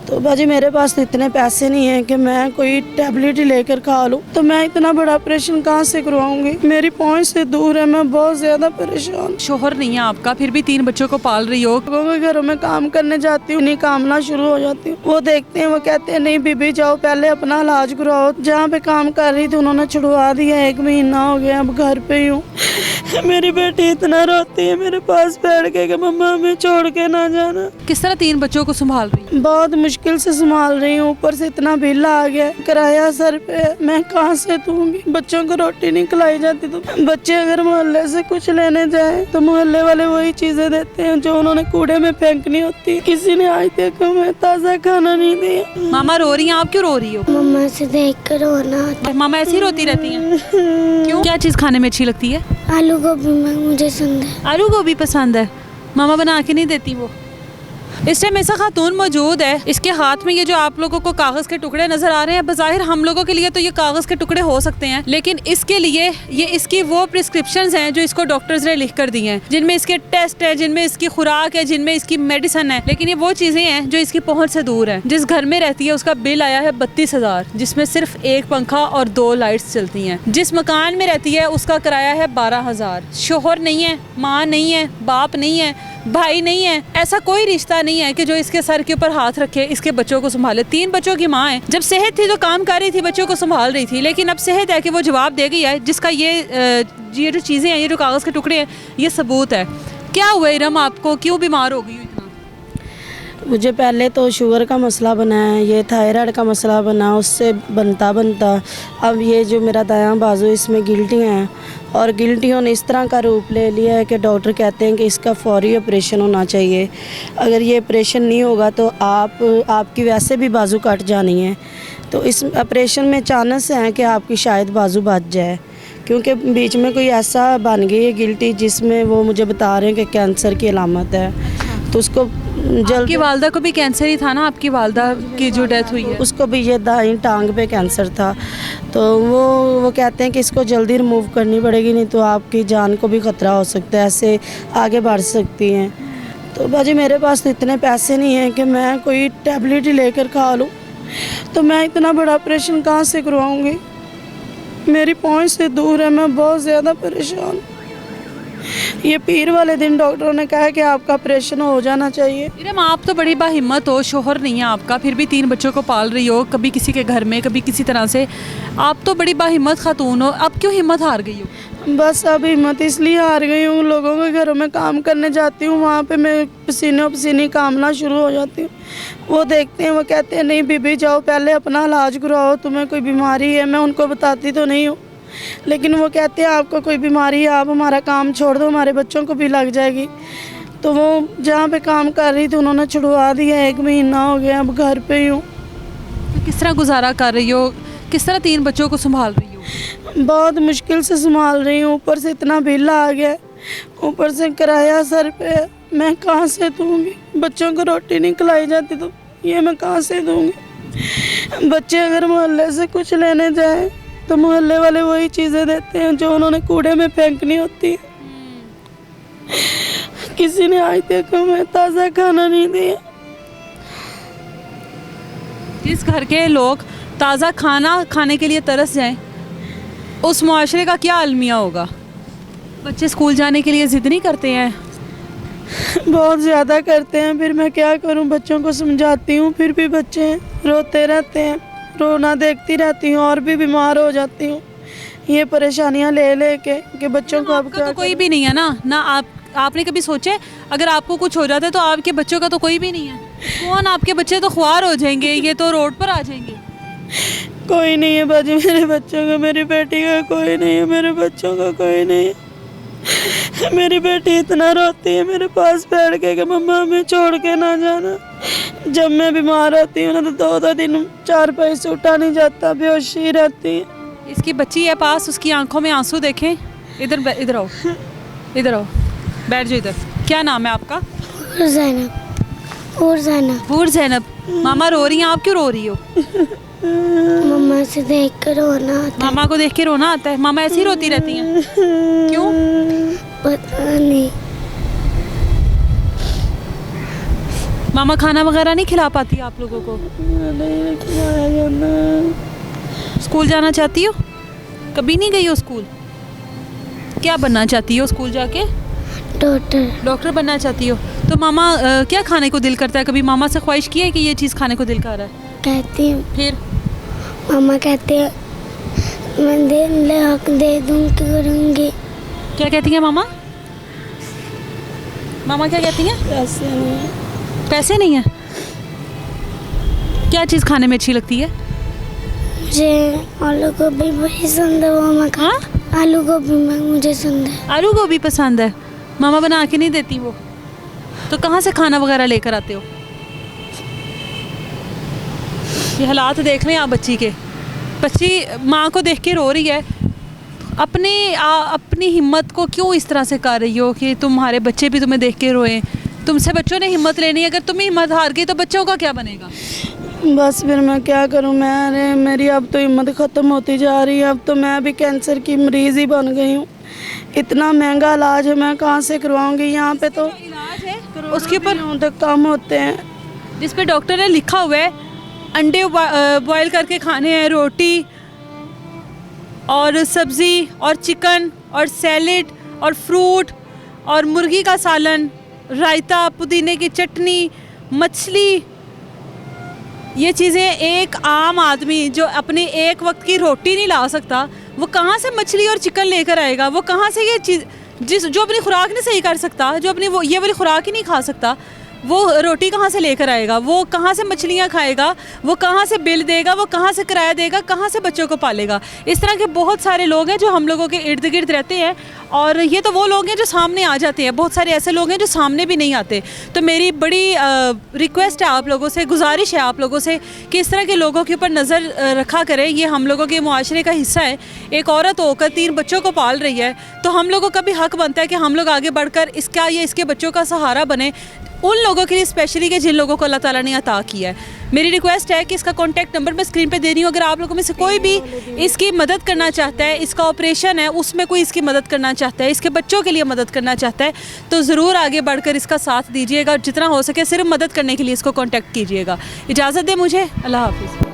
तो बाजी मेरे पास तो इतने पैसे नहीं हैं कि मैं कोई टैबलेट ही लेकर खा लूँ, तो मैं इतना बड़ा ऑपरेशन कहाँ से करवाऊंगी। मेरी पहुँच से दूर है, मैं बहुत ज़्यादा परेशान। शोहर नहीं है आपका, फिर भी 3 बच्चों को पाल रही हो। लोगों के घरों में काम करने जाती हूँ, नहीं कामना शुरू हो जाती हूँ। वो देखते हैं, वो कहते हैं नहीं बीबी जाओ पहले अपना इलाज कराओ। जहाँ पे काम कर रही थी उन्होंने छुड़वा दिया, 1 महीना हो गया, अब घर पे ही हूँ। मेरी बेटी इतना रोती है मेरे पास बैठ के कि मम्मा हमें छोड़ के ना जाना। किस तरह 3 बच्चों को संभाल रही है? बहुत मुश्किल से संभाल रही हूँ, ऊपर से इतना बिल आ गया, किराया सर पे, मैं कहाँ से दूंगी। बच्चों को रोटी नहीं खिलाई जाती, तो बच्चे अगर मोहल्ले से कुछ लेने जाए तो मोहल्ले वाले वही चीजें देते हैं जो उन्होंने कूड़े में फेंकनी होती। किसी ने आज तक हमें ताज़ा खाना नहीं दिया। मामा रो रही हैं, आप क्यों रो रही हो? मम्मा से देख कर रोना आता। मामा ऐसी रोती रहती हैं? क्यों? क्या चीज़ खाने में अच्छी लगती है? आलू गोभी में मुझे पसंद है। आलू गोभी पसंद है, मामा बना के नहीं देती वो। इस टाइम ऐसा खातून मौजूद है, इसके हाथ में ये जो आप लोगों को कागज़ के टुकड़े नज़र आ रहे हैं, बज़ाहिर हम लोगों के लिए तो ये कागज़ के टुकड़े हो सकते हैं, लेकिन इसके लिए ये इसकी वो प्रिस्क्रिप्शंस हैं जो इसको डॉक्टर्स ने लिख कर दी हैं, जिनमें इसके टेस्ट है, जिनमें इसकी खुराक है, जिनमें इसकी मेडिसिन है। लेकिन ये वो चीज़ें हैं जो इसकी पहुँच से दूर है। जिस घर में रहती है उसका बिल आया है 32,000, जिसमें सिर्फ 1 पंखा और 2 लाइट्स चलती हैं। जिस मकान में रहती है उसका किराया है 12,000। शोहर नहीं है, माँ नहीं है, बाप नहीं है, भाई नहीं है, ऐसा कोई रिश्ता नहीं है कि जो इसके सर के ऊपर हाथ रखे, इसके बच्चों को संभाले। 3 बच्चों की माँ है, जब सेहत थी तो काम कर रही थी, बच्चों को संभाल रही थी, लेकिन अब सेहत है कि वो जवाब दे गई है, जिसका ये जो चीज़ें हैं, ये जो कागज़ के टुकड़े हैं, ये सबूत है। क्या हुआ इरम, आपको क्यों बीमार हो गई हो इतना? मुझे पहले तो शुगर का मसला बना है, ये थायराइड का मसला बना, उससे बनता अब ये जो मेरा दायां बाजू, इसमें गिल्टियाँ हैं, और गिल्टियों ने इस तरह का रूप ले लिया है कि डॉक्टर कहते हैं कि इसका फौरी ऑपरेशन होना चाहिए। अगर ये ऑपरेशन नहीं होगा तो आपकी वैसे भी बाजू कट जानी है। तो इस ऑपरेशन में चांस है कि आपकी शायद बाजू बच जाए, क्योंकि बीच में कोई ऐसा बन गई है गिल्टी जिसमें वो मुझे बता रहे हैं कि कैंसर की अलामत है। तो उसको आपकी वालदा को भी कैंसर ही था ना? आपकी वालदा की जो डेथ हुई है उसको भी ये दाईं टांग पे कैंसर था। तो वो कहते हैं कि इसको जल्दी रिमूव करनी पड़ेगी, नहीं तो आपकी जान को भी ख़तरा हो सकता है, ऐसे आगे बढ़ सकती हैं। तो बाजी मेरे पास तो इतने पैसे नहीं हैं कि मैं कोई टैबलेट ही लेकर खा लूँ, तो मैं इतना बड़ा ऑपरेशन कहाँ से करवाऊँगी। मेरी पहुँच से दूर है, मैं बहुत ज़्यादा परेशान। ये पीर वाले दिन डॉक्टरों ने कहा कि आपका ऑपरेशन हो जाना चाहिए। इरम, आप तो बड़ी बाहिम्मत हो, शोहर नहीं है आपका, फिर भी 3 बच्चों को पाल रही हो, कभी किसी के घर में, कभी किसी तरह से। आप तो बड़ी बाहिम्मत खातून हो, अब क्यों हिम्मत हार गई हो? बस अब हिम्मत इसलिए हार गई हूँ, लोगों के घरों में काम करने जाती हूँ, वहाँ पे मैं पसीने कामना शुरू हो जाती हूँ। वो देखते हैं, वो कहते हैं नहीं बीबी जाओ पहले अपना इलाज कराओ, तुम्हें कोई बीमारी है। मैं उनको बताती तो नहीं हूँ, लेकिन वो कहते हैं आपको कोई बीमारी है, आप हमारा काम छोड़ दो, हमारे बच्चों को भी लग जाएगी। तो वो जहाँ पे काम कर रही थी उन्होंने छुड़वा दिया, 1 महीना हो गया, अब घर पे ही हूँ। तो किस तरह गुजारा कर रही हो? किस तरह 3 बच्चों को संभाल रही हो? बहुत मुश्किल से संभाल रही हूँ, ऊपर से इतना बिल आ गया, ऊपर से किराया सर पे, मैं कहाँ से दूँगी। बच्चों को रोटी नहीं खिलाई जाती, तो ये मैं कहाँ से दूँगी। बच्चे अगर मोहल्ले से कुछ लेने जाए तो मोहल्ले वाले वही चीज़ें देते हैं जो उन्होंने कूड़े में फेंकनी होती है। किसी ने आज तक हमें ताज़ा खाना नहीं दिया। जिस घर के लोग ताज़ा खाना खाने के लिए तरस जाएं, उस मुआशरे का क्या अलमिया होगा? बच्चे स्कूल जाने के लिए ज़िद नहीं करते हैं? बहुत ज़्यादा करते हैं, फिर मैं क्या करूं, बच्चों को समझाती हूं, फिर भी बच्चे रोते रहते हैं, रोना देखती रहती हूँ और भी बीमार हो जाती हूँ ये परेशानियाँ ले के कि बच्चों को। अब तो कोई भी नहीं है ना आपने कभी सोचे अगर आपको कुछ हो जाता है तो आपके बच्चों का तो कोई भी नहीं है? कौन? आपके बच्चे तो ख्वार हो जाएंगे, ये तो रोड पर आ जाएंगे। कोई नहीं है बाजी मेरे बच्चों का, मेरी बेटी का कोई नहीं है, मेरे बच्चों का कोई नहीं है। मेरी बेटी इतना रोती है मेरे पास बैठ के कि मम्मा हमें छोड़ के ना जाना। जब मैं बीमार होती हूँ ना तो 2-2 दिन 4 पैसे उठा नहीं जाता, बेहोशी रहती है। इसकी बच्ची है पास, उसकी आंखों में आंसू देखें। इधर आओ, इधर आओ, बैठ जाओ इधर। क्या नाम है आपका? हूर ज़ैनब। मामा रो रही हैं, आप क्यों रो रही हो? मम्मा से देख कर रोना आता। मामा को देख के रोना आता है? मामा ऐसी ही रोती रहती हैं? क्यों? पता नहीं। मामा खाना वगैरह नहीं खिला पाती आप लोगों को? नहीं खिलाया जाना। स्कूल जाना चाहती हो? कभी नहीं गई हो स्कूल? क्या बनना चाहती हो स्कूल जाके? डॉक्टर बनना चाहती हो? तो मामा क्या खाने को दिल करता है? कभी मामा से ख्वाहिश की है कि ये चीज़ खाने को दिल कर रहा है? कहती हूँ, फिर मामा कहते हैं मैं दे हक दे दूँ करूँगी। क्या कहती हैं मामा? मामा क्या कहती हैं? पैसे नहीं। पैसे नहीं है? क्या चीज़ खाने में अच्छी लगती है? मुझे आलू गोभी पसंद है, वो मैं खा। आलू गोभी में मुझे पसंद है। आलू गोभी पसंद है, मामा बना के नहीं देती वो? तो कहाँ से खाना वगैरह लेकर आते हो? ये हालात देख लें आप बच्ची के। बच्ची माँ को देख के रो रही है। अपनी हिम्मत को क्यों इस तरह से कर रही हो कि तुम्हारे बच्चे भी तुम्हें देख के रोएं? तुमसे बच्चों ने हिम्मत लेनी है, अगर तुम हिम्मत हार गई तो बच्चों का क्या बनेगा? बस फिर मैं क्या करूं, मेरी अब तो हिम्मत ख़त्म होती जा रही है। अब तो मैं भी कैंसर की मरीज़ ही बन गई हूं। इतना महंगा इलाज है, मैं कहां से करवाऊंगी? यहाँ पे तो इलाज है उसके ऊपर तक कम होते हैं, जिस पे डॉक्टर ने लिखा हुआ है अंडे बॉयल करके खाने हैं, रोटी और सब्ज़ी और चिकन और सैलेड और फ्रूट और मुर्गी का सालन, रायता, पुदीने की चटनी, मछली। ये चीज़ें एक आम आदमी जो अपनी एक वक्त की रोटी नहीं ला सकता, वो कहाँ से मछली और चिकन लेकर आएगा? वो कहाँ से ये चीज़ जो अपनी खुराक नहीं सही कर सकता, जो अपनी ये वाली खुराक ही नहीं खा सकता, वो रोटी कहाँ से लेकर आएगा? वो कहाँ से मछलियाँ खाएगा? वो कहाँ से बिल देगा? वो कहाँ से किराया देगा? कहाँ से बच्चों को पालेगा? इस तरह के बहुत सारे लोग हैं जो हम लोगों के इर्द गिर्द रहते हैं, और ये तो वो लोग हैं जो सामने आ जाते हैं। बहुत सारे ऐसे लोग हैं जो सामने भी नहीं आते। तो मेरी बड़ी रिक्वेस्ट है आप लोगों से, गुजारिश है आप लोगों से कि इस तरह के लोगों के ऊपर नज़र रखा करें। ये हम लोगों के मुआशरे का हिस्सा है। एक औरत होकर 3 बच्चों को पाल रही है, तो हम लोगों का भी हक बनता है कि हम लोग आगे बढ़कर इसके बच्चों का सहारा बने, उन लोगों के लिए स्पेशली कि जिन लोगों को अल्लाह ताला ने अता किया है। मेरी रिक्वेस्ट है कि इसका कॉन्टैक्ट नंबर मैं स्क्रीन पे दे रही हूँ। अगर आप लोगों में से कोई भी इसकी मदद करना चाहता है, इसका ऑपरेशन है उसमें कोई इसकी मदद करना चाहता है, इसके बच्चों के लिए मदद करना चाहता है, तो ज़रूर आगे बढ़कर इसका साथ दीजिएगा। जितना हो सके सिर्फ मदद करने के लिए इसको कॉन्टैक्ट कीजिएगा। इजाज़त दें मुझे, अल्लाह हाफिज़।